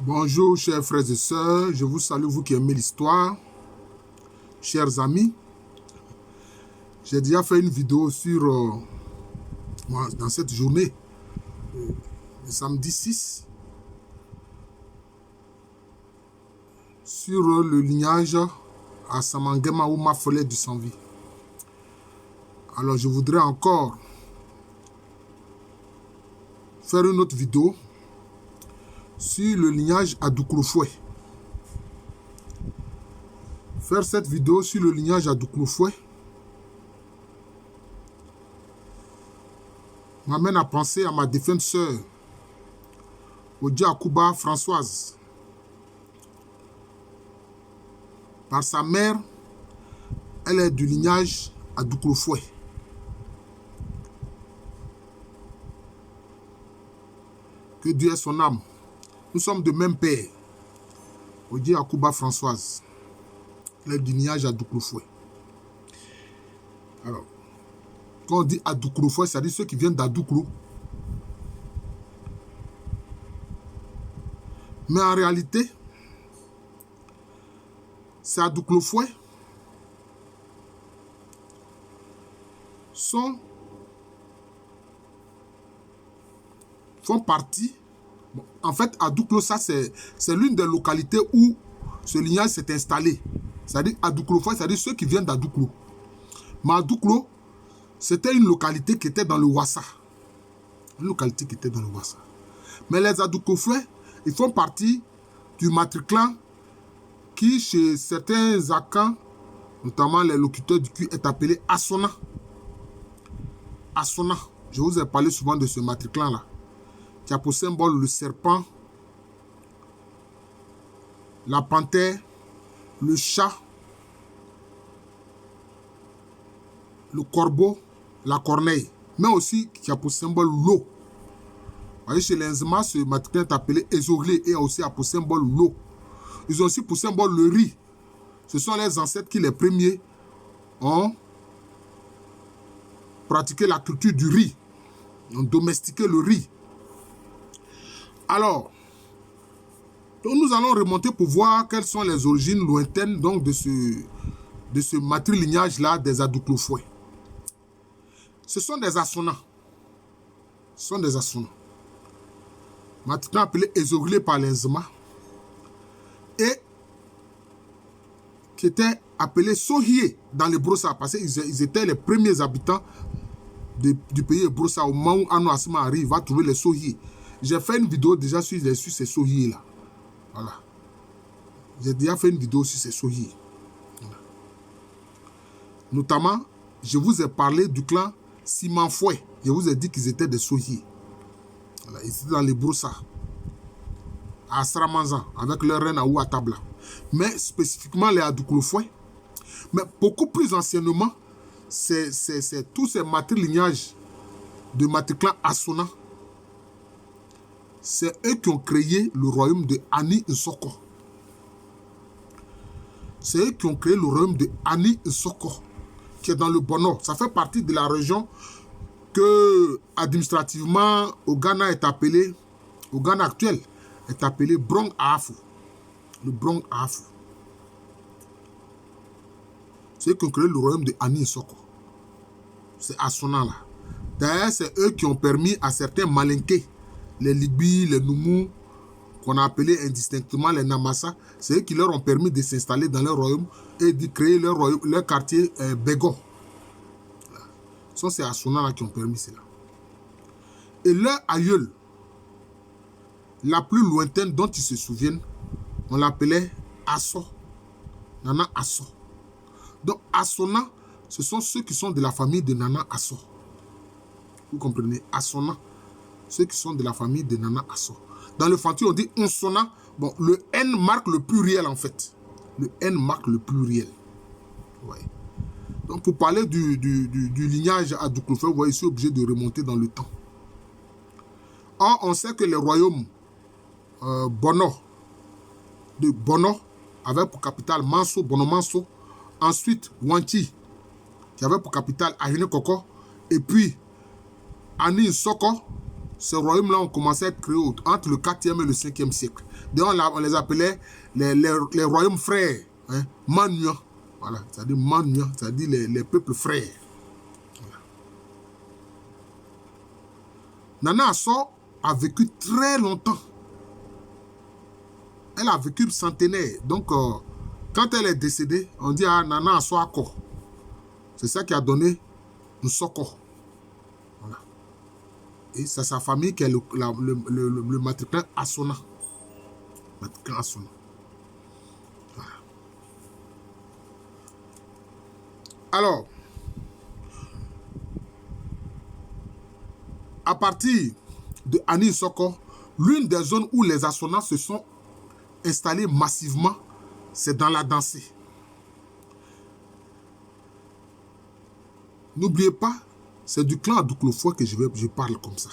Bonjour chers frères et sœurs, je vous salue vous qui aimez l'histoire. Chers amis, j'ai déjà fait une vidéo sur, dans cette journée, le samedi 6, sur le lignage à Samangema ou Mafolé du Sanvi. Alors je voudrais encore faire une autre vidéo sur le lignage à Douklofoué. Faire cette vidéo sur le lignage à Douklofoué m'amène à penser à ma défunte sœur, Odia Akuba Françoise. Par sa mère, elle est du lignage à Douklofoué. Que Dieu ait son âme. Nous sommes de même père. Odia Akuba Françoise. Elle est du lignage à Douklofoué. Alors, quand on dit à Douklofoué, c'est-à-dire ceux qui viennent d'Adouklo. Mais en réalité, c'est à Douklofoué font partie. Bon, en fait, à Douklo, ça c'est l'une des localités où ce lignage s'est installé. C'est-à-dire à Douklofoué, c'est-à-dire ceux qui viennent d'Adouklo. Mais à Douklo, c'était une localité qui était dans le Ouassa. Une localité qui était dans le Ouassa. Mais les Adoukofoué, ils font partie du matriclan qui, chez certains Akans, notamment les locuteurs du cul, est appelé Assona. Assona. Je vous ai parlé souvent de ce matriclan-là. Qui a pour symbole le serpent, la panthère, le chat, le corbeau, la corneille, mais aussi qui a pour symbole l'eau. Vous voyez, chez les Nzema, ce matriclan est appelé Ezoglé et aussi a pour symbole l'eau. Ils ont aussi pour symbole le riz. Ce sont les ancêtres qui, les premiers, ont pratiqué la culture du riz, ont domestiqué le riz. Alors, donc nous allons remonter pour voir quelles sont les origines lointaines donc, de ce matrilignage-là des Adouklo-Foué. Ce sont des Assona. Ce sont des Assona. Maintenant appelé Ezoglé par les Nzema. Et qui étaient appelés Sohié dans les Brossa, parce qu'ils étaient les premiers habitants du pays de Brossa. Au moment où Anou Asma arrive, il va trouver les Sohié. J'ai fait une vidéo déjà sur ces Sohié-là. Voilà. J'ai déjà fait une vidéo sur ces Sohié. Voilà. Notamment, je vous ai parlé du clan Simanfoué. Je vous ai dit qu'ils étaient des Sohié. Voilà. Ils étaient dans les Brossa. À Sramanzan, avec leur reine à Ouatabla. Mais spécifiquement les Adouklo-Foué. Mais beaucoup plus anciennement, c'est tous ces matrilignages de matriclan Assona. C'est eux qui ont créé le royaume de Ani Nsoko. C'est eux qui ont créé le royaume de Ani Nsoko, qui est dans le Bono. Ça fait partie de la région que, administrativement, au Ghana est appelé, au Ghana actuel, est appelé Brong Ahafou. Le Brong Ahafou. C'est eux qui ont créé le royaume de Ani Nsoko. C'est Assona là. D'ailleurs, c'est eux qui ont permis à certains Malinké, les Libis, les Noumou, qu'on a appelé indistinctement les Namasa, c'est eux qui leur ont permis de s'installer dans leur royaume et de créer leur quartier Bégo. Ça, c'est Assona là qui ont permis cela. Et leur aïeul, la plus lointaine dont ils se souviennent, on l'appelait Asso. Nana Asso. Donc, Assona, ce sont ceux qui sont de la famille de Nana Asso. Vous comprenez? Assona. Ceux qui sont de la famille de Nana Asso. Dans le Fanti, on dit Onsona. Bon, le N marque le pluriel en fait. Le N marque le pluriel. Ouais. Donc, pour parler du lignage à Douklofoué, vous voyez, je suis obligé de remonter dans le temps. Or, on sait que les royaumes Bono, de Bono, avaient pour capitale Manso, Bono Manso. Ensuite, Wanti, qui avait pour capitale Ahine Koko. Et puis, Ani Nsoko, Ces royaumes-là ont commencé à être créés entre le 4e et le 5e siècle. D'ailleurs, on les appelait les royaumes frères. Hein? Mania. Voilà, c'est-à-dire Mania, c'est-à-dire les peuples frères. Voilà. Nana Assor a vécu très longtemps. Elle a vécu centenaire. Donc, quand elle est décédée, on dit à Nana Assor Akor. C'est ça qui a donné le Soko. Voilà. Et c'est sa famille qui est le matriclin Assona. Matriclin Assona. Voilà. Alors, à partir de Ani Soko, l'une des zones où les Assonas se sont installés massivement, c'est dans la Dansée. N'oubliez pas, c'est du clan Adouklofoy que je parle comme ça.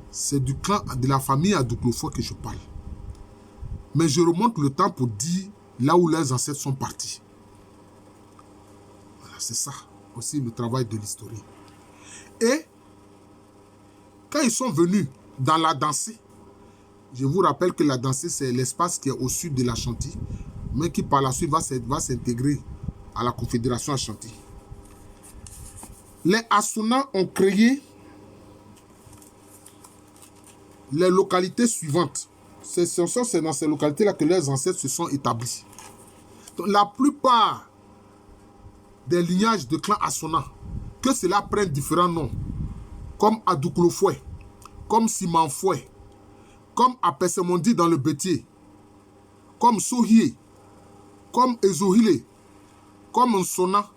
C'est du clan de la famille Adouklofoy que je parle. Mais je remonte le temps pour dire là où leurs ancêtres sont partis. Voilà, c'est ça aussi le travail de l'historien. Et quand ils sont venus dans la Dansée, je vous rappelle que la Dansée, c'est l'espace qui est au sud de l'Ashanti, mais qui par la suite va s'intégrer à la Confédération Ashanti. Les Assonas ont créé les localités suivantes. C'est dans ces localités-là que leurs ancêtres se sont établis. Donc, la plupart des lignages de clans Assona, que cela prenne différents noms, comme Adouklofoy, comme Simanfoy, comme Apesemondi dans le Bétier, comme Sohié, comme Ezohile, comme Nsona,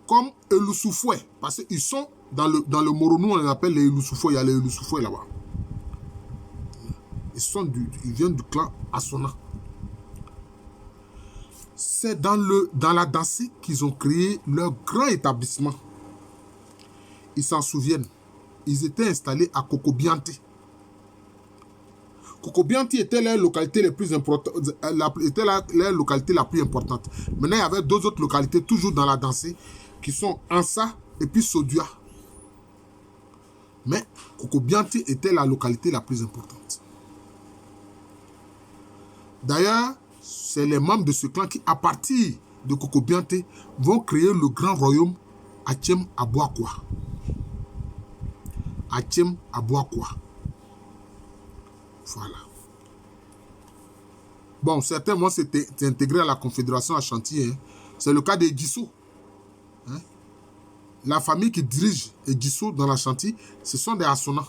comme Elusoufoy, parce qu'ils sont dans le Moronou, on les appelle les Elusoufoy, il y a les Elusoufoy là-bas. Ils viennent du clan Assona. C'est dans la Dansée qu'ils ont créé leur grand établissement. Ils s'en souviennent. Ils étaient installés à Kokobianté. Kokobianté était la localité la plus importante. Était la localité la plus importante. Maintenant, il y avait deux autres localités, toujours dans la Dansée, qui sont Ansa et puis Sodua. Mais Kokobianté était la localité la plus importante. D'ailleurs, c'est les membres de ce clan qui, à partir de Kokobianté, vont créer le grand royaume Achem Abouakwa. Achem Abouakwa. Voilà. Bon, certains vont s'intégrer à la Confédération Ashanti. Hein. C'est le cas des Djissou. Hein. La famille qui dirige Djissou dans l'Ashanti, ce sont des Assona.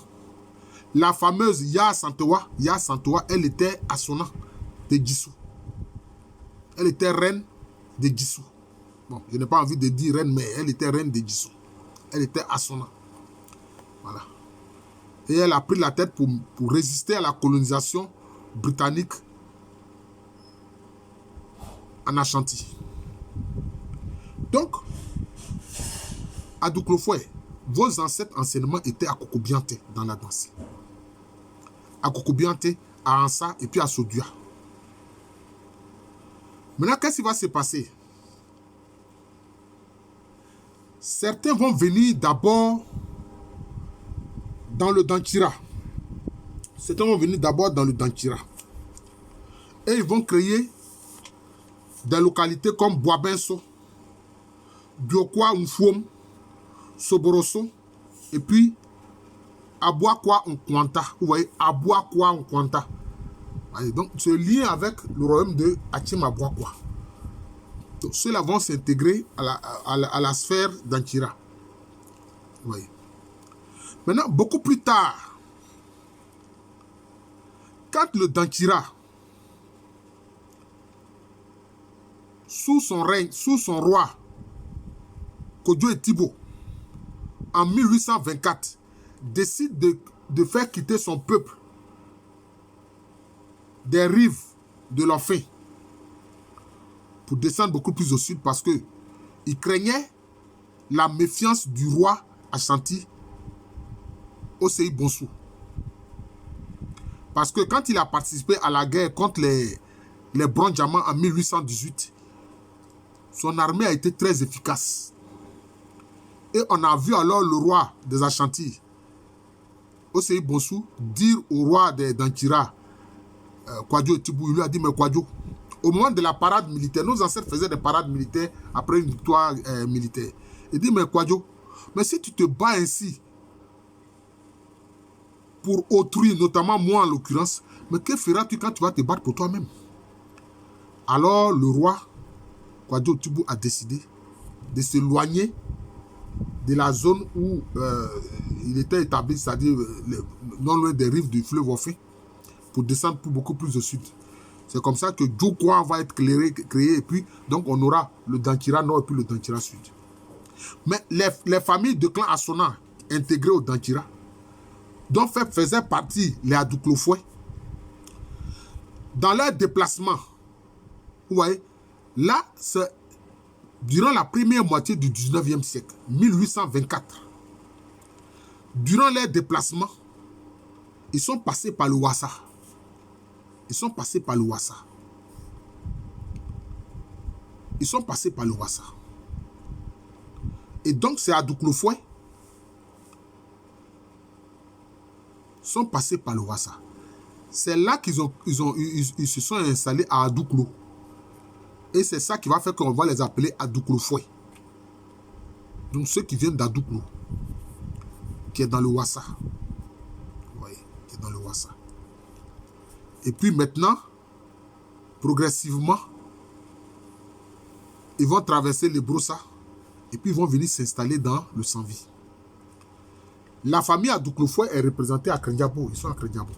La fameuse Ya Santoa, elle était Assona de Djissou. Elle était reine de Djissou. Bon, je n'ai pas envie de dire reine, mais elle était reine de Djissou. Elle était Assona. Voilà. Et elle a pris la tête pour résister à la colonisation britannique en Ashanti. Donc, Adouklofoy, vos ancêtres anciennement étaient à Kokobianté dans la danse. À Kokobianté, à Ansa et puis à Sodua. Maintenant, qu'est-ce qui va se passer? Certains vont venir d'abord dans le Dankira. Certains vont venir d'abord dans le Dankira. Et ils vont créer des localités comme Boabenso, Biokwa Nfuom, Soboroso, et puis Abouakwa Nkwanta. Vous voyez, Abouakwa Nkwanta. Donc, ce lien avec le royaume de Achem Abouakwa. Donc, ceux-là vont s'intégrer à la sphère d'Ankira. Vous voyez. Maintenant, beaucoup plus tard, quand le Dankira, sous son règne, sous son roi, Kodjo Etibo, en 1824, décide de faire quitter son peuple des rives de l'Orphin pour descendre beaucoup plus au sud parce qu'il craignait la méfiance du roi Ashanti Osei Bonsou. Parce que quand il a participé à la guerre contre les Brondiamans en 1818, son armée a été très efficace. Et on a vu alors le roi des Ashanti, Osei Bonsu, dire au roi d'Anchira, Kwadjo Tibou, il lui a dit, mais Kwadjo, au moment de la parade militaire, nos ancêtres faisaient des parades militaires après une victoire militaire. Il dit, mais Kwadjo, mais si tu te bats ainsi pour autrui, notamment moi en l'occurrence, mais que feras-tu quand tu vas te battre pour toi-même? Alors le roi, Kwadjo Tibou, a décidé de s'éloigner de la zone où il était établi, c'est-à-dire non loin des rives du fleuve Wofé, pour descendre beaucoup plus au sud. C'est comme ça que Djokwa va être créé, et puis donc on aura le Dankira Nord et puis le Dankira Sud. Mais les familles de clan Assona intégrées au Dankira, dont faisaient partie les Adouklofoué, dans leur déplacement, vous voyez, là, c'est durant la première moitié du 19e siècle, 1824, durant leur déplacement, ils sont passés par le Wassa. Ils sont passés par le Wassa. Ils sont passés par le Wassa. Et donc, c'est Adouklofoué sont passés par le Wassa. C'est là qu'ils se sont installés à Adouklo. Et c'est ça qui va faire qu'on va les appeler Adouklofoué. Donc, ceux qui viennent d'Adouklo, qui est dans le Wassa. Vous voyez, qui est dans le Wassa. Et puis maintenant, progressivement, ils vont traverser les Broussa et puis ils vont venir s'installer dans le Sanvi. La famille Adouklofoué est représentée à Krendiabo. Ils sont à Krendiabo.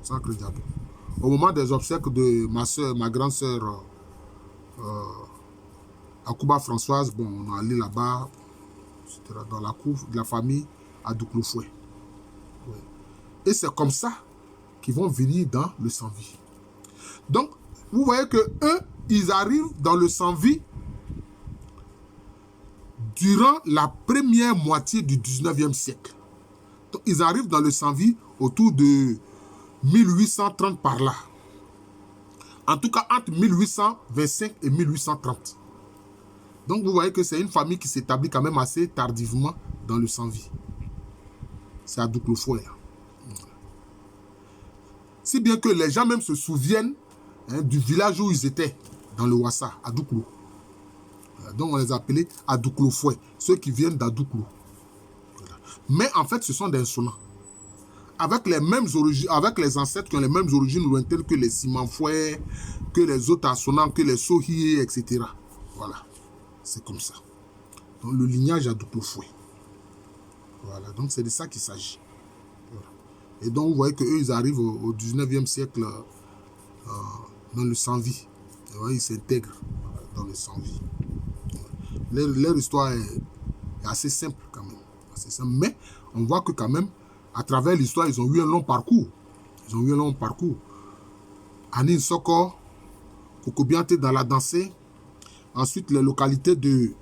Ils sont à Krendiabo. Au moment des obsèques de ma soeur, ma grande soeur Akouba Françoise, bon, on est allé là-bas, c'était dans la cour de la famille Adouklofoué. Ouais. Et c'est comme ça qu'ils vont venir dans le Sanvi. Donc, vous voyez que eux, ils arrivent dans le Sanvi durant la première moitié du 19e siècle. Donc, ils arrivent dans le Sanvi autour de 1830 par là. En tout cas, entre 1825 et 1830. Donc, vous voyez que c'est une famille qui s'établit quand même assez tardivement dans le Sanvi. C'est Adouklofoué. Si bien que les gens même se souviennent du village où ils étaient, dans le Wassa, Adouklo. Donc on les appelait Adouklofoué, ceux qui viennent d'Adouklo. Mais en fait, ce sont des insolents. Avec les mêmes origines, avec les ancêtres qui ont les mêmes origines lointaines que les Simanfoué, que les autres Assonans, que les Sohié, etc. Voilà, c'est comme ça. Donc le lignage Adouklofoué. Voilà, donc c'est de ça qu'il s'agit. Voilà. Et donc vous voyez qu'eux, ils arrivent au 19e siècle dans le Sanvi. Ils s'intègrent dans le Sanvi. Leur histoire est assez simple quand même. Assez simple. Mais on voit que quand même, à travers l'histoire, ils ont eu un long parcours. Ils ont eu un long parcours. Anin Soko, Kokobiante dans la Dansée. Ensuite, les localités de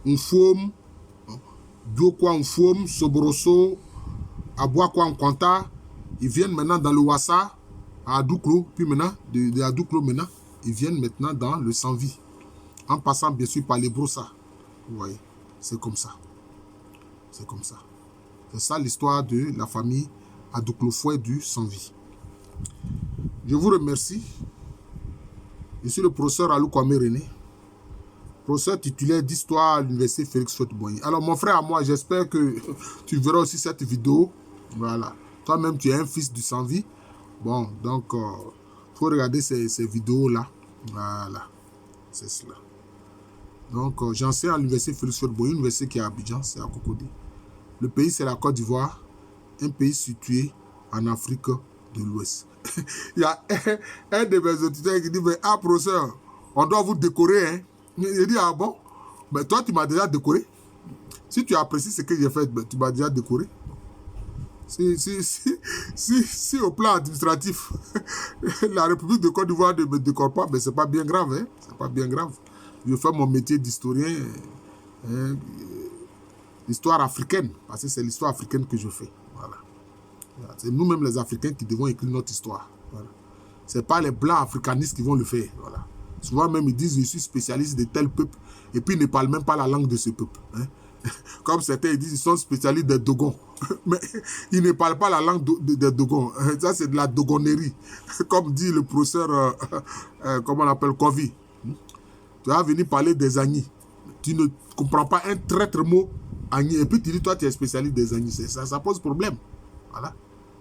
Unfom, Biokwa Unfom, Soboroso, Abouakwa Nkwanta. Ils viennent maintenant dans le Wassa, à Adouklo. Puis maintenant, de Adouklo maintenant, ils viennent maintenant dans le Sanvi. En passant bien sûr par les Broussa. Vous voyez, c'est comme ça. C'est comme ça. C'est ça l'histoire de la famille Adouklofoué du Sanvi. Je vous remercie. Je suis le professeur Alou Kwame René, professeur titulaire d'histoire à l'université Félix Houphouët-Boigny. Alors mon frère à moi, j'espère que tu verras aussi cette vidéo. Voilà. Toi-même, tu es un fils du Sanvi. Bon, donc, il faut regarder ces vidéos-là. Voilà. C'est cela. Donc, j'enseigne à l'université Félix Houphouët-Boigny, une université qui est à Abidjan, c'est à Cocody. Le pays, c'est la Côte d'Ivoire, un pays situé en Afrique de l'Ouest. Il y a un de mes étudiants qui dit, mais ah, professeur, on doit vous décorer. Hein? Il dit, ah bon? Mais toi, tu m'as déjà décoré. Si tu apprécies ce que j'ai fait, ben, tu m'as déjà décoré. Si au plan administratif, la République de Côte d'Ivoire ne me décore pas, mais ce n'est pas bien grave. Hein? C'est pas bien grave. Je fais mon métier d'historien, l'histoire africaine, parce que c'est l'histoire africaine que je fais. Voilà. C'est nous-mêmes les Africains qui devons écrire notre histoire. Voilà. Ce n'est pas les Blancs africanistes qui vont le faire. Voilà. Souvent même, ils disent, je suis spécialiste de tel peuple, et puis ils ne parlent même pas la langue de ce peuple. Hein. Comme certains ils disent, ils sont spécialistes des Dogons. Mais ils ne parlent pas la langue des Dogons. Ça, c'est de la dogonnerie. Comme dit le professeur, comment on appelle, Kovi. Tu vas venir parler des Agnis. Tu ne comprends pas un traître mot Agnis. Et puis tu dis, toi, tu es spécialiste des Agnis. Ça pose problème. Voilà.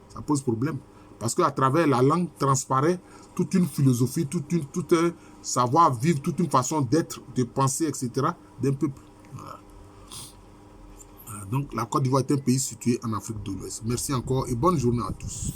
Ça pose problème. Parce qu'à travers la langue transparaît toute une philosophie, tout un savoir-vivre, toute une façon d'être, de penser, etc. d'un peuple. Voilà. Donc, la Côte d'Ivoire est un pays situé en Afrique de l'Ouest. Merci encore et bonne journée à tous.